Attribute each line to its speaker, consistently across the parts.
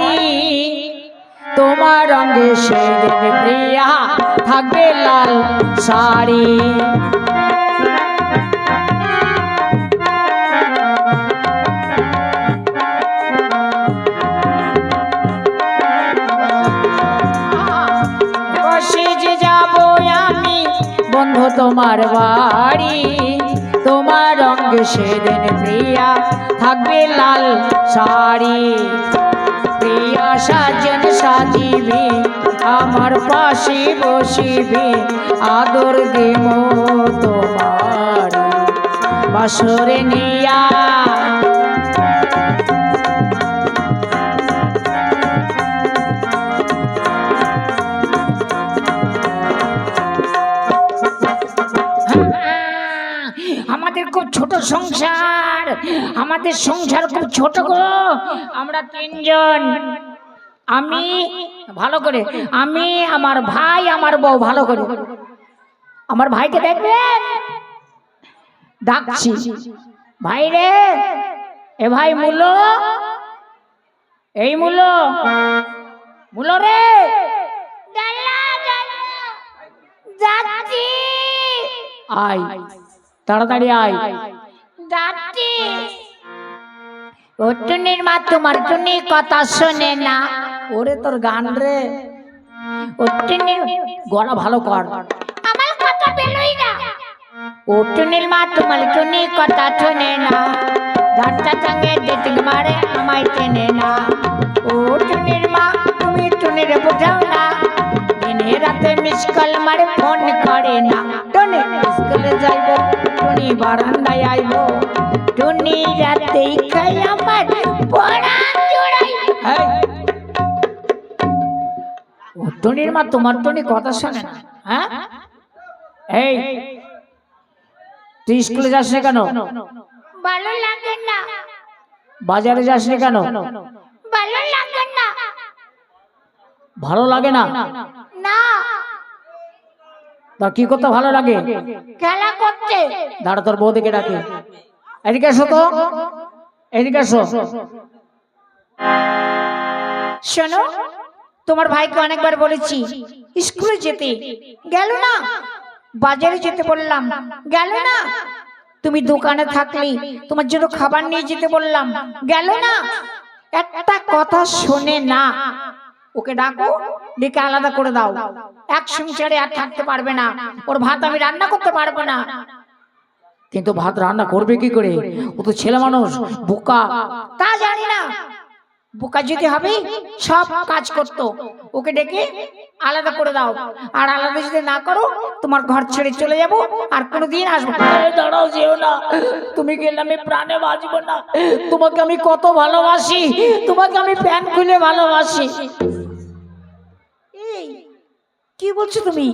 Speaker 1: বাড়ি তোমার রঙে সেদিন প্রিয়া থাকবে লাল শাড়ি বন্ধু তোমার বাড়ি তোমার রঙে সেদিন প্রিয়া থাকবে লাল শাড়ি প্রিয়া সাজন সাজিবে আমার পাশে বসিবে আদর দেব তোমার বাসরে নিয়া আমাদের খুব ছোট সংসার আমাদের সংসার খুব ছোট গো আমরা তিনজন আমি ভালো করে আমি আমার ভাই আমার বউ ভালো করে আমার ভাইকে দেখবেন ডাকছি ভাই রে এ ভাই মুলো এই মুলো মুলো রে যাচ্ছি আয় তাড়াতাড়ি আয় যাচ্ছি ও টুনির মা তোমার টুনি কথা শোনে না ওরে তোর গান রে ও টুনির গলা ভালো কর আমার কথা বেরোই না ও টুনির মা তোমার টুনি কথা শোনে না ডাক্তার সঙ্গে ডেটিং মারে আমায় চেনে না ও টুনির মা তুমি টুনির বোঝাও না দিনে রাতে মিস কল মারে ফোন করে না টুনি স্কুলে যাইব টুনি বারান্দায় আইব টুনি রাতেই খাই আমার পড়া জোড়াই ও টুনির মা তোমার টুনি কথা শোনে না হ্যাঁ এই তুই স্কুলে যাস না কেন ভালো লাগে না বাজারে যাস না কেন ভালো লাগে না ভালো লাগে না না তা কি করতে ভালো লাগে খেলা করতে দাঁড়া তোর বউদিকে ডাকে এদিকে এসো তো এদিকে এসো শোনো তোমার ভাইকে অনেকবার বলেছি স্কুলে যেতে গেল না বাজারে যেতে বললাম গেল না তুমি দোকানে থাকলে তোমার জন্য খাবার নিয়ে যেতে বললাম গেল না একটা কথা শোনে না ওকে ডাকো ডেকে আলাদা করে দাও এক সংসারে আর থাকতে পারবে না ওর ভাত আমি রান্না করতে পারবো না কিন্তু ভাত রান্না করবে কি করে ও তো ছেলে মানুষ বোকা তা জানি না বোকা যদি হবে সব কাজ করতো ওকে ডেকে আলাদা করে দাও আর আলাদা যদি না করো তোমার ঘর ছেড়ে চলে যাব আর কোনোদিন আসবো না দাঁড়াও যেও না তুমি গেলে আমি প্রাণে বাঁচবো না তোমাকে আমি কত ভালোবাসি তোমাকে আমি প্যান খুলে ভালোবাসি এই কি বলছো তুমি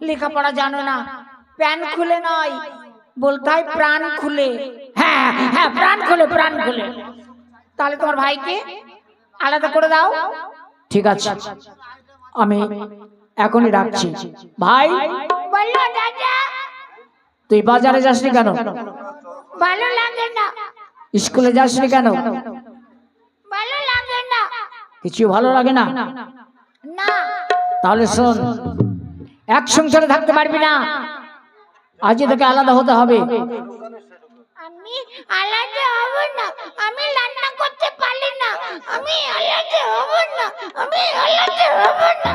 Speaker 1: লেখাপড়া জানো না প্যান খুলে নয় বলতে হয় প্রাণ খুলে হ্যাঁ হ্যাঁ প্রাণ খুলে তাহলে তোমার ভাইকে আলাদা করে দাও ঠিক আছে আমি এখনই রাখছি ভাই বললো দাদা তুই বাজারে যাসনি কেন ভালো লাগে না স্কুলে যাসনি কেন ভালো লাগে না কিছু ভালো লাগে না না তাহলে শোন এক সংসারে থাকতে পারবি না আজ তোকে আলাদা হতে হবে আমি আলাদা হব না আমি রান্না করতে পারি না আমি আলাদা হব না আমি আলাদা হব না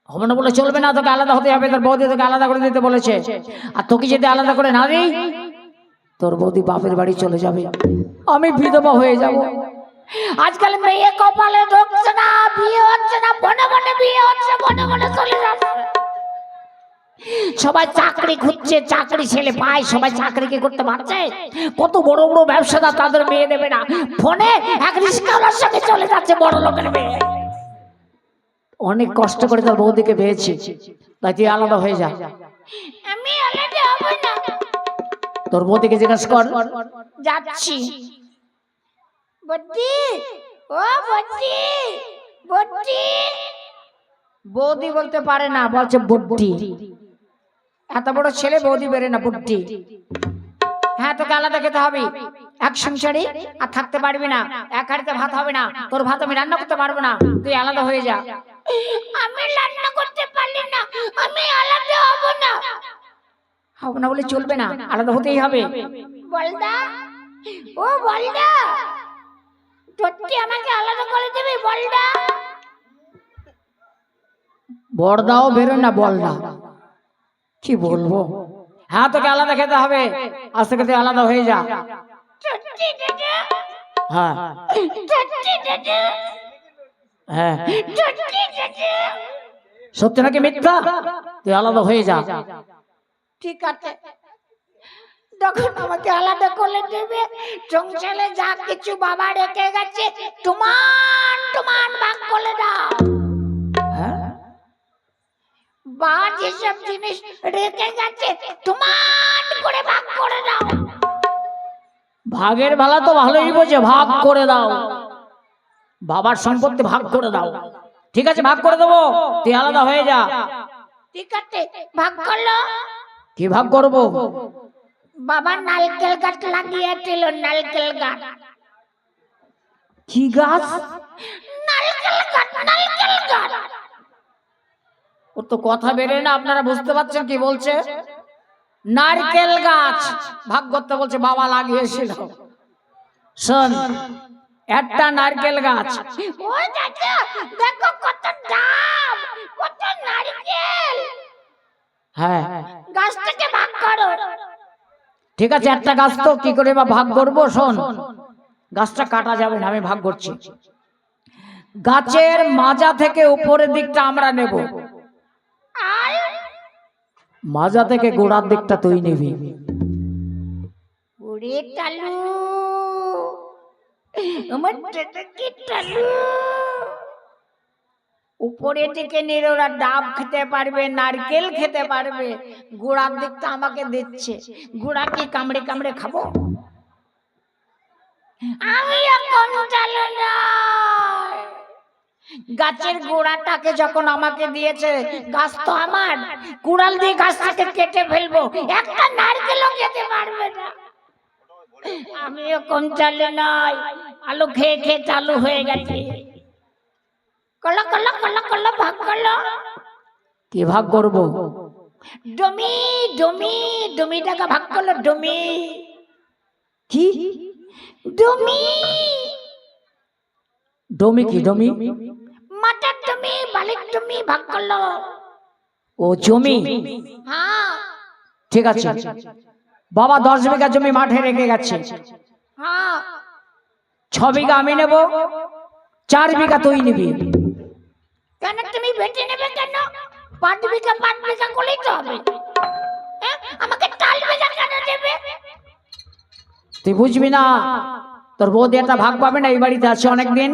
Speaker 1: হবে না বলে চলবে না তোকে আলাদা হতে হবে তোর বৌদি তোকে আলাদা করে দিতে বলেছে আর তোকে যদি আলাদা করে না দিই তোর বৌদি বাপের বাড়ি চলে যাবে আমি বিধবা হয়ে যাব আজকাল মেয়ে কপালে ঢুকছে না বিয়ে হচ্ছে না বনে বনে বিয়ে হচ্ছে বনে বনে চলে যাচ্ছে সবাই চাকরি খুঁজছে চাকরি ছেলে পায় সবাই চাকরি কি করতে পারছে কত বড় বড় ব্যবসাদার তাদের মেয়ে দেবে না ফোনে এক রিস্কাওয়ালার সঙ্গে চলে যাচ্ছে বড় লোকের মেয়ে অনেক কষ্ট করে তার বৌদিকে পেয়েছি তাই তুই আলাদা হয়ে যা আমি আলাদা হব না তোর বৌদিকে জিজ্ঞাসা কর যাচ্ছি বদ্দি ও বদ্দি বদ্দি বৌদি বলতে পারে না বলছে বুদ্ধি এত বড় ছেলে বৌদি বেরে না বুদ্ধি হ্যাঁ তোকে আলাদা খেতে হবে এক সংসারে আর থাকতে পারবি না, এক হাড়িতে ভাত হবে না, তোর ভাত আমি রান্না করতে পারবো না, তুই আলাদা হয়ে যা। আমি রান্না করতে পারলি না, আমি আলাদা হব না। হব না বলে চলবে না, আলাদা হতেই হবে। বলদা, ও বলদা, সত্যি আমাকে আলাদা করে দেবে বলদা? বড়দাও বেরো না বলদা, কি বলবো? হ্যাঁ তোকে আলাদা খেতে হবে, আজ থেকে তুই আলাদা হয়ে যা। হ্যাঁ হ্যাঁ, সত্যি নাকি মিথ্যা? তুই আলাদা হয়ে যা। ঠিক আছে, যখন আমাকে আলাদা করে দেবে, সংসারে যা কিছু বাবা রেখে গেছে সমান সমান ভাগ করে দাও। বা যেসব জিনিস রেখে গেছে সমান করে ভাগ করে দাও। ভাগের বেলা তো ভালোই বোঝে, ভাগ করে দাও, বাবার সম্পত্তি ভাগ করে দাও। ঠিক আছে ভাগ করে দেবো, তুই আলাদা হয়ে যা। ঠিক আছে ভাগ করলো। কি ভাগ করবো? বাবা নারকেল গাছ লাগিয়েছিল, নারকেল গাছ। কি গাছ? নারকেল গাছ, নারকেল গাছ। ও তো কথা বেরোয় না, আপনারা বুঝতে পারছেন কি বলছে? নারকেল গাছ ভাগ করতে বলছে, বাবা লাগিয়েছিল। শোন, একটা নারকেল গাছ, ওই দেখো কত দাম, কত নারকেল। হ্যাঁ, গাছটাকে ভাগ করো। ঠিক আছে, একটা গাছ তো কি করে বা ভাগ করবো? শোন, গাছটা কাটা যাবে না, আমি ভাগ করছি। গাছের মাজা থেকে উপরের দিকটা আমরা নেব, মাজা থেকে গোড়ার দিকটা তুই নিবি। ওরে টালু, আমার কি টালু, উপরের দিকে নিলে ওরা ডাব খেতে পারবে, নারকেল খেতে পারবে, গোড়ার দিকটা আমাকে দিচ্ছে। গোড়া কি কামড়ে কামড়ে খাবো? আমি এখন চালু নয়। গাছের গোড়াটাকে যখন আমাকে দিয়েছে, গাছ তো আমার, কুড়াল দিয়ে গাছটাকে কেটে ফেলবো, একটা নারকেলও খেতে পারবে না। আমিও কম চালু নয়, আলু খেয়ে খেয়ে চালু হয়ে গেছে। কলা কলা কলা কলা ভাগ করলো। কি ভাগ করবো? ডমি ডমি, ডমিটাকে ভাগ করলো। ডমি কি? ডমি, ডমি কি? ডমি মাটার ডমি, বালির ডমি ভাগ করলো। ও জমি, হ্যাঁ ঠিক আছে। বাবা 10 বিঘা জমি মাঠে রেখে গেছে, হ্যাঁ 6 বিঘা আমি নেব, 4 বিঘা তুই নিবি। কেন তুমি বেটে নেবে কেন? 5 বিঘা 5 বিঘা করলেই তো হবে। আমাকে 4 বিঘা কেন দেবে? তুই বুঝবি না, তোর বৌদি একটা ভাগ পাবে না, এই বাড়িতে আছে অনেকদিন।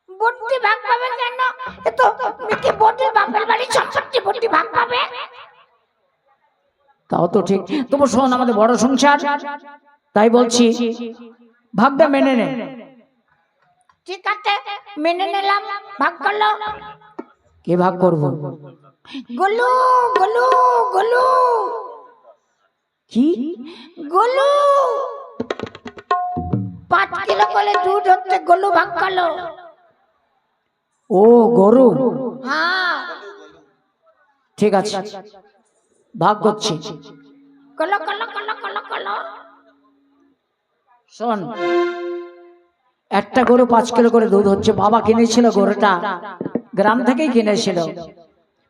Speaker 1: বড়ি ভাগ পাবে কেন? এ তো মিকি বড়ির বাপের বাড়ি সম্পত্তি, বড়ি ভাগ পাবে। তাও তো ঠিক, তবু শোন, আমাদের বড় সংসার, তাই বলছি ভাগটা মেনে নে। ঠিক আছে মেনে নিলাম, ভাগ করলো। কি ভাগ করব? গোলু গোলু গোলু। কি গোলু? 5 কিলো করে দুধ হচ্ছে, গোলু ভাগ করলো। ও গরু, হ্যাঁ ঠিক আছে ভাগ করছি। কলো কলো কলো কলো কলো। শোন, একটা গরু 5 কিলো করে দুধ হচ্ছে, বাবা কিনেছিল গরুটা, গ্রাম থেকেই কিনেছিল।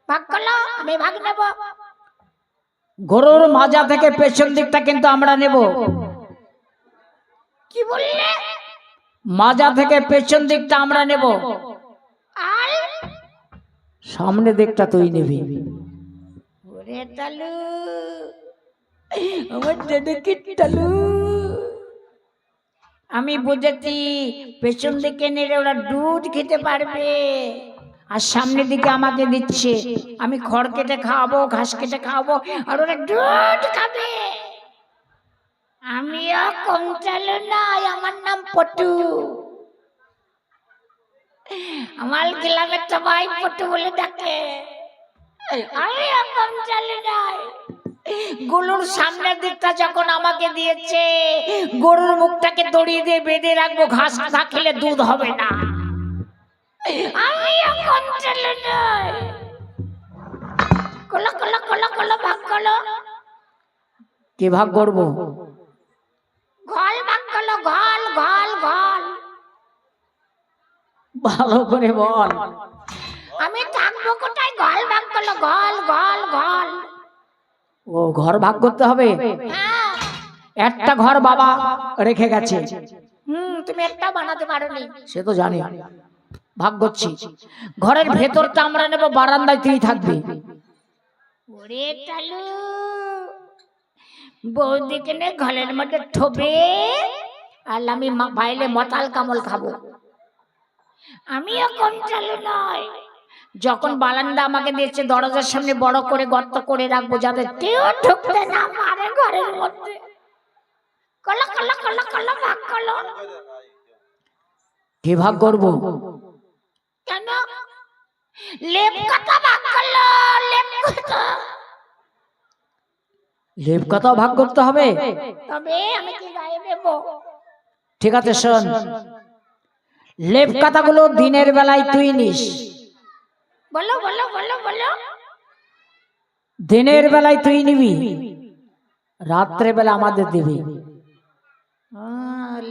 Speaker 1: ভাগ করলো, আমি ভাগ নেব। গরুর মাজা থেকে পেছন দিকটা কিন্তু আমরা নেব। কি বললে? মাজা থেকে পেছন দিকটা আমরা নেব, আর সামনে দিকটা তুই নিবি। ওরে টালু, আমার দাদাকে টালু, আমি বুঝেছি, পেছন দিকে নিলে ওরা দুধ খেতে পারবে, আর সামনের দিকে আমাকে দিচ্ছে, আমি খড় কেটে খাওয়াবো, ঘাস কেটে খাওয়াবো, আর ওরা দুধ খাবে। আমিও কম চালু নাই, আমার নাম পটু। আমার গ্রামের সবাই পটু বলে ডাকে। আমিও কম চালু নাই। গরুর সামনের দিকটা যখন আমাকে দিয়েছে, গরুর মুখটাকে দড়ি দিয়ে বেঁধে রাখবো, ঘাস না খেলে দুধ হবে না। আমি এখন চলে যাই। কলো কলো কলো কলো ভাগ কলো। কি ভাগ করবো? ঘল ভাগ কলো, ঘল ঘল ঘল। ভালো করে বল। আমি থাকবো কোথায়? ঘল ভাগ কলো, ঘল ঘল ঘল। ও ঘর ভাগ করতে হবে। একটা ঘর বাবা রেখে গেছে। তুমি একটা বানাতে পারোনি, সে তো জানি। ভাগ করছি। ঘরের ভেতরটা আমরা নেব, বারান্দায় তুই থাকবি। ওরে টালু, বৌদিকে নে ঘরের মধ্যে ঠোবে, আর আমি বাইরে মতাল কামল খাবো। আমিও কম চালু নয়। যখন বারান্দা আমাকে দিয়েছে, দরজার সামনে বড় করে গর্ত করে রাখবো, যাতে কেউ ঢুকতে না পারে ঘরের মধ্যে। কলা কলা কলা কলা ভাগ কলো। কি ভাগ করবো? কেন? লেপ কাটা ভাগ করলো, লেপ কাটা। লেপ কাটাও ভাগ করতে হবে? তবে আমি কি গায়ে দেব? ঠিক আছে শোন, লেপ কাটাগুলো দিনের বেলায় তুই নিস। বলো বলো বলো বলো। দিনের বেলায় তুই নিবি, রাত্রে বেলা আমাদের দিবি।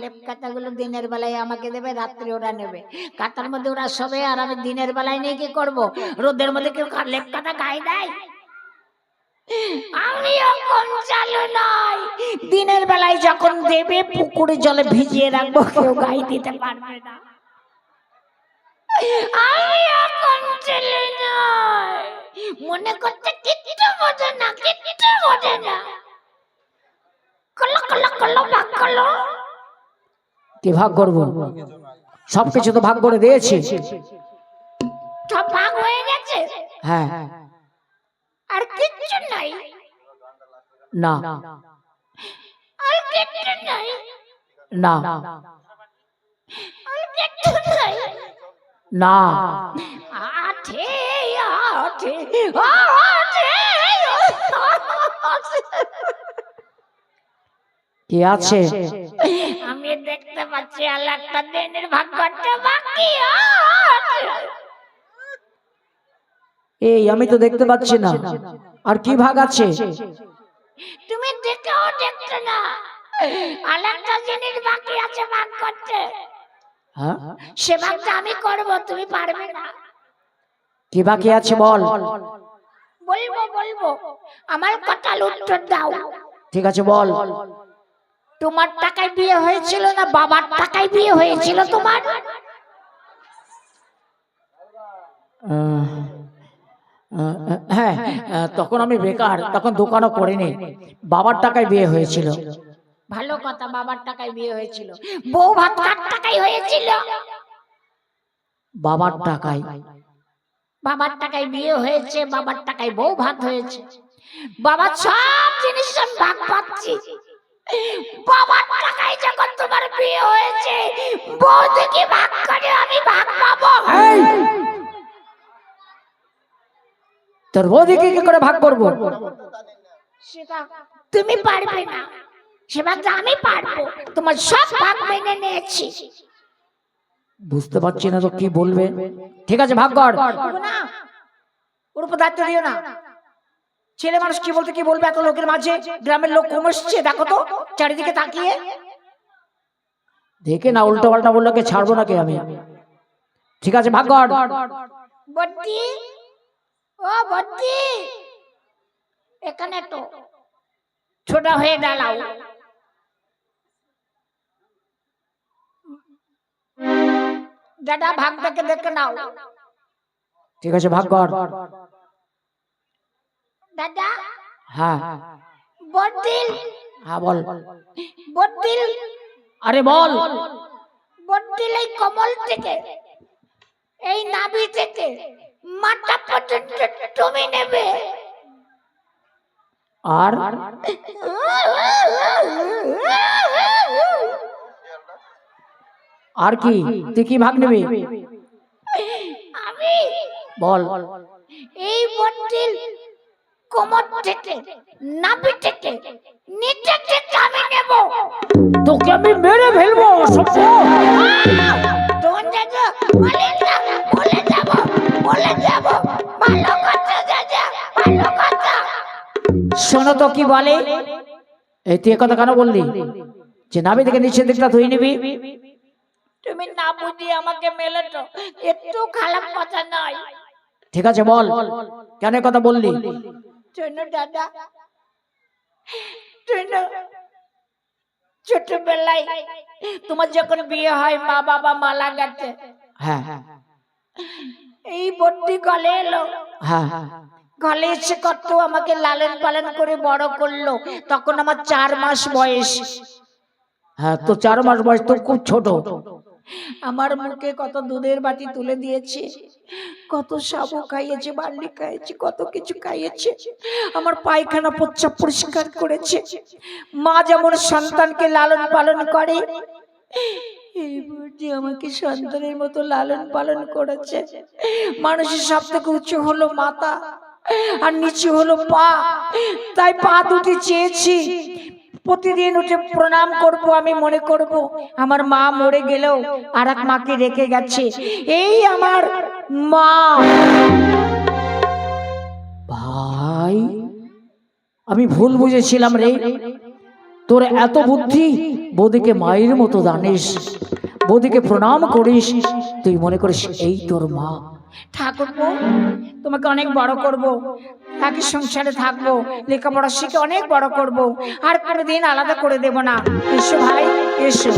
Speaker 1: লেপ কাটাগুলো দিনের বেলায় আমাকে দেবে, রাত্রে ওরা নেবে। কাটার মধ্যে ওরা শোবে, আর আমি দিনের বেলায় নিয়ে কি করবো? রোদের মধ্যে কেউ লেপ কাটা গায়ে দেয়? আমিও কম চালু নয়। দিনের বেলায় যখন দেবে, পুকুরে জলে ভিজিয়ে রাখবো, কেউ গায়ে দিতে পারবে না। আমিও কম চালু নয়। মনে করতে কিচ্ছু বোঝে না, কিচ্ছু বোঝে না। কলো কলো কলো ভাগ কলো। কি ভাগ করবো? সবকিছু তো ভাগ করে দিয়েছি। সব ভাগ হয়ে গেছে? হ্যাঁ। আর কিচ্ছু নাই? না। আর কিচ্ছু নাই? না। আর কিচ্ছু নাই? না। আছে আছে আছে। কি আছে? আমি দেখতে পাচ্ছি আর একটা দিনের ভাগ করতে বাকি আছে। এই আমি তো দেখতে পাচ্ছি না, আর কি ভাগ আছে? তুমি দেখেও দেখছো না, আর একটা জিনিস বাকি আছে ভাগ করতে। হ্যাঁ, সে ভাগটা আমি করব, তুমি পারবে না। কি বাকি আছে বল? বলবো বলবো, আমার কথার উত্তর দাও। ঠিক আছে বল। তোমার টাকায় বিয়ে হয়েছিল না বাবার টাকায় বিয়ে হয়েছিল তোমার? হ্যাঁ, তখন আমি বেকার, তখন দোকানও করিনি, বাবার টাকায় বিয়ে হয়েছিল। ভালো কথা, বাবার টাকায় বিয়ে হয়েছিল। বউ ভাত কার টাকায় হয়েছিল? বাবার টাকায়। বাবার টাকায় বিয়ে হয়েছে, বাবার টাকায় বউ ভাত হয়েছে। বাবার সব জিনিস আমি ভাগ পাচ্ছি। বাবার টাকায় যখন তোমার বিয়ে হয়েছে, বউ দেখি ভাগ করে আমি ভাগ পাবো। তোর বৌদিকে কি করে ভাগ করবো? সেটা তুমি পারবে না, সেটা আমি পারবো। তোমার সব ভাগ মেনে নিয়েছি। বুঝতে পারছি না তো কি বলবে। ঠিক আছে ভাগ কর। না, ওর উপর দায়িত্ব দিও না। ছেলে মানুষ কি বলতে কি বলবে এত লোকের মাঝে? গ্রামের লোক কম এসছে, দেখো তো চারিদিকে তাকিয়ে। দেখে না উল্টো পাল্টা বললো কে ছাড়বো নাকি আমি। ঠিক আছে ভাগ কর। বড়ি, ও বড়ি, এখানে তো ছোট হয়ে দাঁড়াও। দাদা ভাগটাকে দেখে নাও। ঠিক আছে ভাগ কর। দাদা। হ্যাঁ। বড়দিল। হ্যাঁ বল। বড়দিল। আরে বল। বড়দিল এই কমল থেকে, এই নাভি থেকে মাথা পর্যন্ত তুমি নেবে। আর আর কি? তুই কি ভাগ নিবি? আমি বল। এই বড়দিল কোমর থেকে নাভি থেকে নিচে থেকে আমি নেব।
Speaker 2: তোকে আমি মেরে ফেলবো অসভ্য।
Speaker 1: তখন দাদা বলে যাব ভালো কথা দাদা, ভালো কথা। শোনো তো কি বলে।
Speaker 2: এই তুই কথা কেন বললি যে নাভি থেকে নিচের দিকটা ধুয়ে নিবি?
Speaker 1: তুমি না বুঝি আমাকে মেলেছো, একটু খারাপ কথা নয়।
Speaker 2: ঠিক আছে বল কেন কথা বললি?
Speaker 1: শোনো দাদা, শোনো, ছোটবেলায় তোমার যখন বিয়ে হয় মা বাবা মারা গেছে,
Speaker 2: হ্যাঁ
Speaker 1: এই বড্ডি গলে এলো।
Speaker 2: হ্যাঁ
Speaker 1: গলে এসে কত আমাকে লালন পালন করে বড় করলো। তখন আমার 4 মাস বয়স।
Speaker 2: হ্যাঁ, তো 4 মাস বয়স তো খুব ছোট।
Speaker 1: আমার মুখে কত দুধের বাটি তুলে দিয়েছে, কত সাবু খাইয়েছে, বার্লি খাইয়েছে, কত কিছু খাইয়েছে। আমার পায়খানা প্রস্রাব পরিষ্কার করেছে। মা যেমন সন্তানকে লালন পালন করে, এই বুঝি আমাকে সন্তানের মতো লালন পালন করেছে। মানুষের সব থেকে উঁচু হলো মাথা আর নিচু হলো পা, তাই পা দুটি চেয়েছি প্রতিদিন উঠে প্রণাম করব। আমি মনে করব আমার মা মরে গেলেও আর এক মাকে রেখে গেছে, এই আমার মা।
Speaker 2: ভাই আমি ভুল বুঝেছিলাম রে, তোর এত বুদ্ধি, বৌদিকে মায়ের মতো জানিস, বৌদিকে প্রণাম করিস, তুই মনে করিস এই তোর মা।
Speaker 1: ঠাকুরপো, তোমাকে অনেক বড় করব, একই সংসারে থাকবো, লেখাপড়া শিখে অনেক বড় করব, আর কোনোদিন আলাদা করে দেব না। এসো ভাই, এসো।